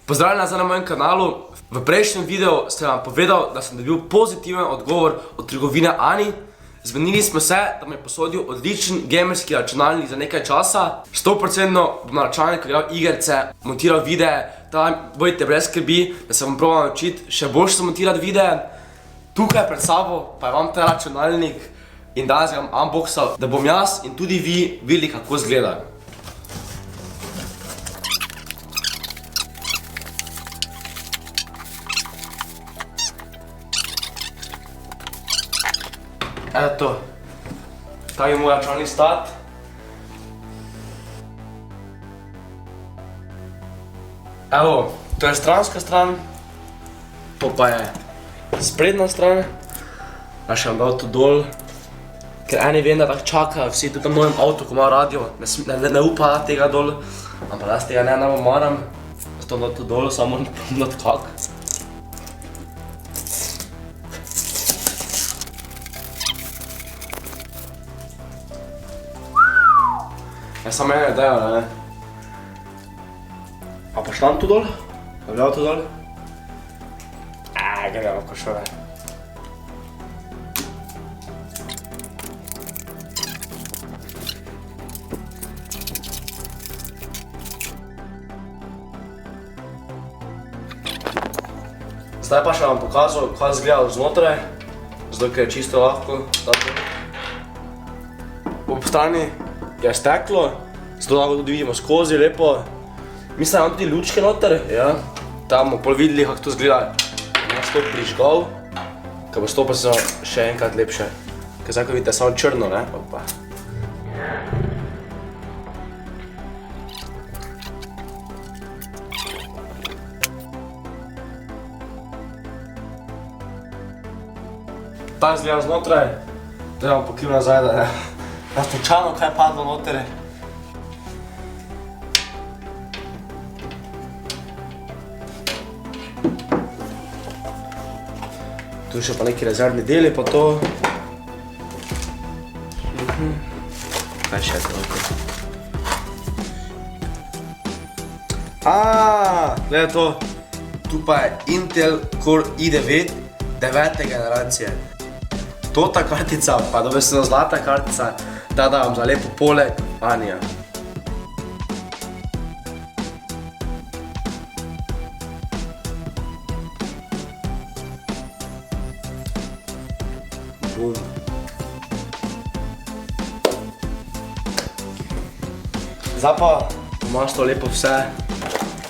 Pozdravljeni nazaj na mojem kanalu. V prejšnjem videu sem vam povedal, da sem dobil pozitiven odgovor od trgovine Ani. Zmenili smo se, da mi je posodil odličen gamerski računalnik za nekaj časa. 100% bom na računalniku igral igrice, montiral videe, da bodite brez skrbi, da se bom probal naučiti še boljše montirati videe. Tukaj pred sabo pa je vam ta računalnik in danes ga bom unboxal, da bom jaz in tudi vi videli, kako izgleda. Eto, ta je moj računalnik stat. Evo, to je stranska stran, to pa je sprednja stran. Ja še vam dal to dol, ker eni vem, da tako čakajo vsi tudi na mojem avtu, ko ima radio, ne upa tega dol, ampak jaz tega ne maram. Zato bom dal to dol, samo ne pomnat kak. Ja, samo mene dajo, ne? A pa štam tu dol? Pa gledal tu dol? Gledam, ko šove. Zdaj pa še vam pokazal, kaj izgleda znotraj, zato ker je čisto lahko. Ob strani je steklo, zato lahko tudi vidimo skozi lepo. Mislim, da imam tudi lučke noter, ja. Tam bomo pol videli, kako to izgleda. Jaz to prižgal, ker bo 100% še enkrat lepše. Ker zdaj, ko vidite, samo črno, ne? Opa. Ta izgleda znotraj, da vam pokril nazaj, da ne. Da slučajno kaj je padlo noter. Tu še pa neki rezervni deli pa to. Kaj še je to? Gledaj to. Tu pa je Intel Core i9 9. generacije. Tota kartica, pa dobesedno zlata kartica, da vam za lepo poleg Anija. Bum. Zdaj pa imaš to lepo vse.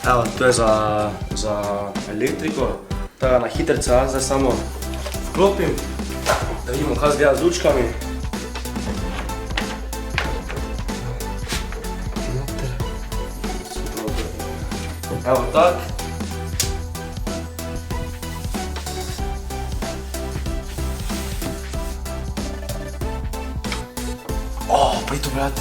Evo, to je za elektriko. Tega na hitrico jaz zdaj samo vklopim. Da vidimo, kaj izgleda z lučkami. Evo tak. Pa je to, brat.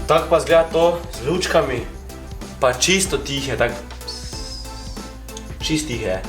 Tak pa izgleda to z lučkami, pa čisto tihe, tak čist tihe.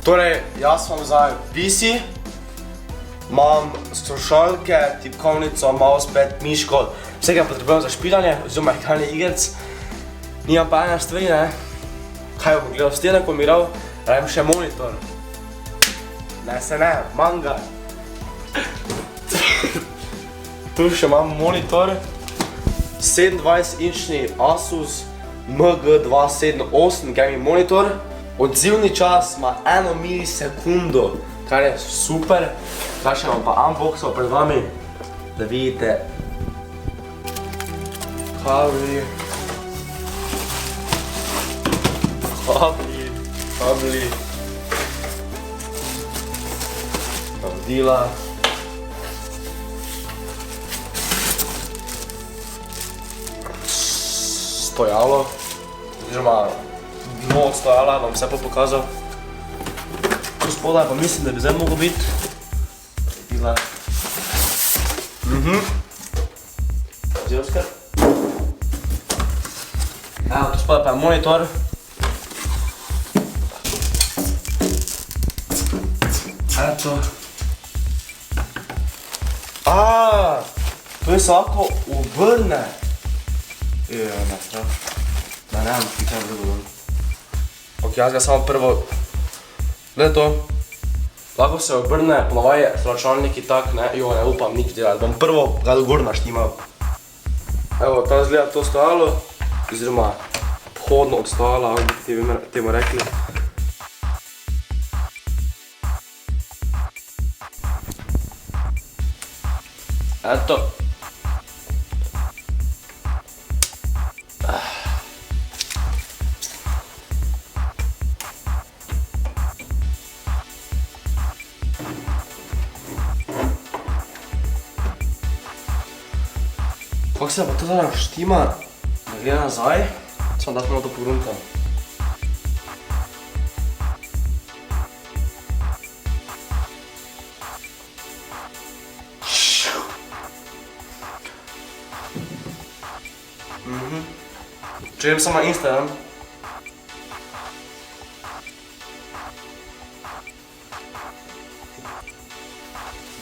Torej, jaz imam zdaj PC, imam slušalke, tipkovnico, mousepad, miško, vsega potrebujem za špilanje oziroma igranje igric. Nimam pa ene stvari, ne? Kaj bom gledal v stene, ko mi igral? Rabim še monitor. Ne, se ne, imam ga. Tu še imam monitor, 27-inčni Asus MG278 gaming monitor. Odzivni čas ima 1 milisekundo, kar je super. Zdaj še vam pa unboxal pred vami, da vidite kabli. Kabli. vodila. Stojalo, oziroma dno od stojala, vam vse pokazal. Tu spodaj pa mislim, da bi zdaj mogel biti. Vodila. Zdaj, Oskar. Evo, tu spodaj pa je monitor. Eto. To je se lahko obrne. Ne, strah. Da ne, kaj drugo dol. Ok, jaz ga samo prvo... Gled to. Lahko se obrne, ponavadi so računalniki tak, ne upam nič delati. Bom prvo ga gor naštimal. Evo, ta izgleda to stojalo, oziroma vhodno od stojala, ali bi temu rekli. Eto. Kako se pa to zdaj naštima, da gleda nazaj, samo da smo to pogruntam. Če idem samo na Instagram.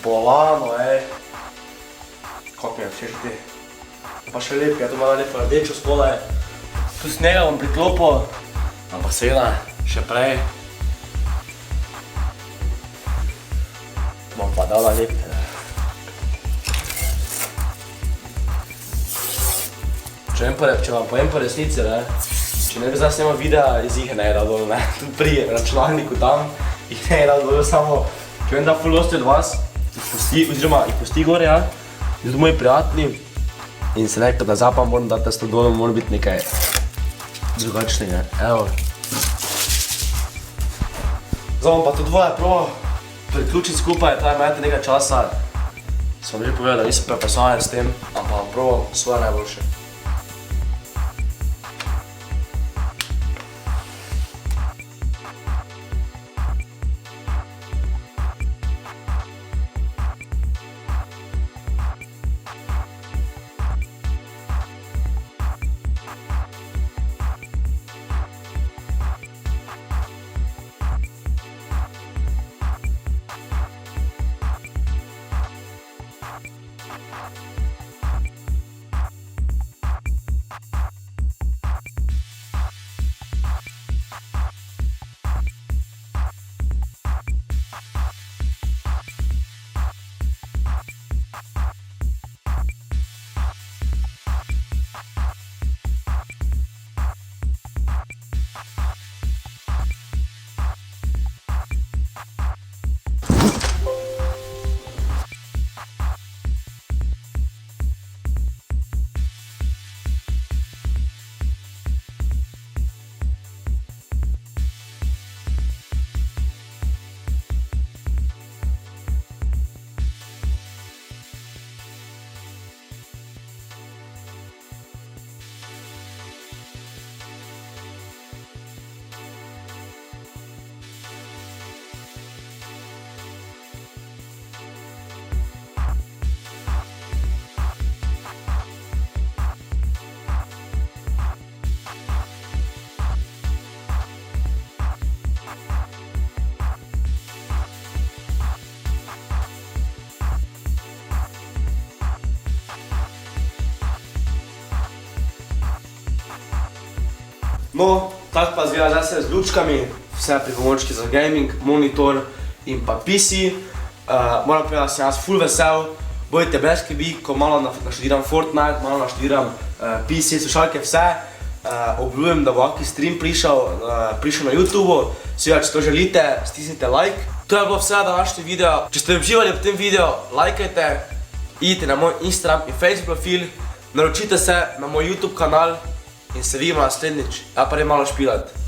Bolano, kako mi je všeč ti. Pa še lep, je to malo lepo rdečo spodaj. Tu snega bom priklopil, ampak seveda, še prej. Bom pa dala lep. Če vam povem po resnici, če ne bi zdaj snemal videa, jih ne je dal dol, tu pri računalniku tam, jih ne je dal dol, samo če vem da ful dosti od vas, oziroma jih pusti gor, tudi moji prijatelji, in se rekel, da zdaj pa moram dati s to dolo, mora biti nekaj drugačnega, evo. Zdaj bom pa to dvoje probal priključiti skupaj, ta imate nekaj časa, sem že povedal, da nisem prepoznaven s tem, ampak bom probal svoje najboljše. No, tako pa izgleda zdaj se z lučkami, vse pripomočki za gaming, monitor in pa PC. Moram povedati, da sem jaz ful vesel, bodite brez skrbi, ko malo naštudiram Fortnite, malo naštudiram PC, slušalke, vse. Obljubujem, da bo kakšen stream prišel na YouTubeu, seveda, če to želite, stisnite like. To je bilo vse za današnji video. Če ste uživali v tem videu, lajkajte, idite na moj Instagram in Facebook profil, naročite se na moj YouTube kanal in se vidimo naslednjič. Ja pa ne malo špilat.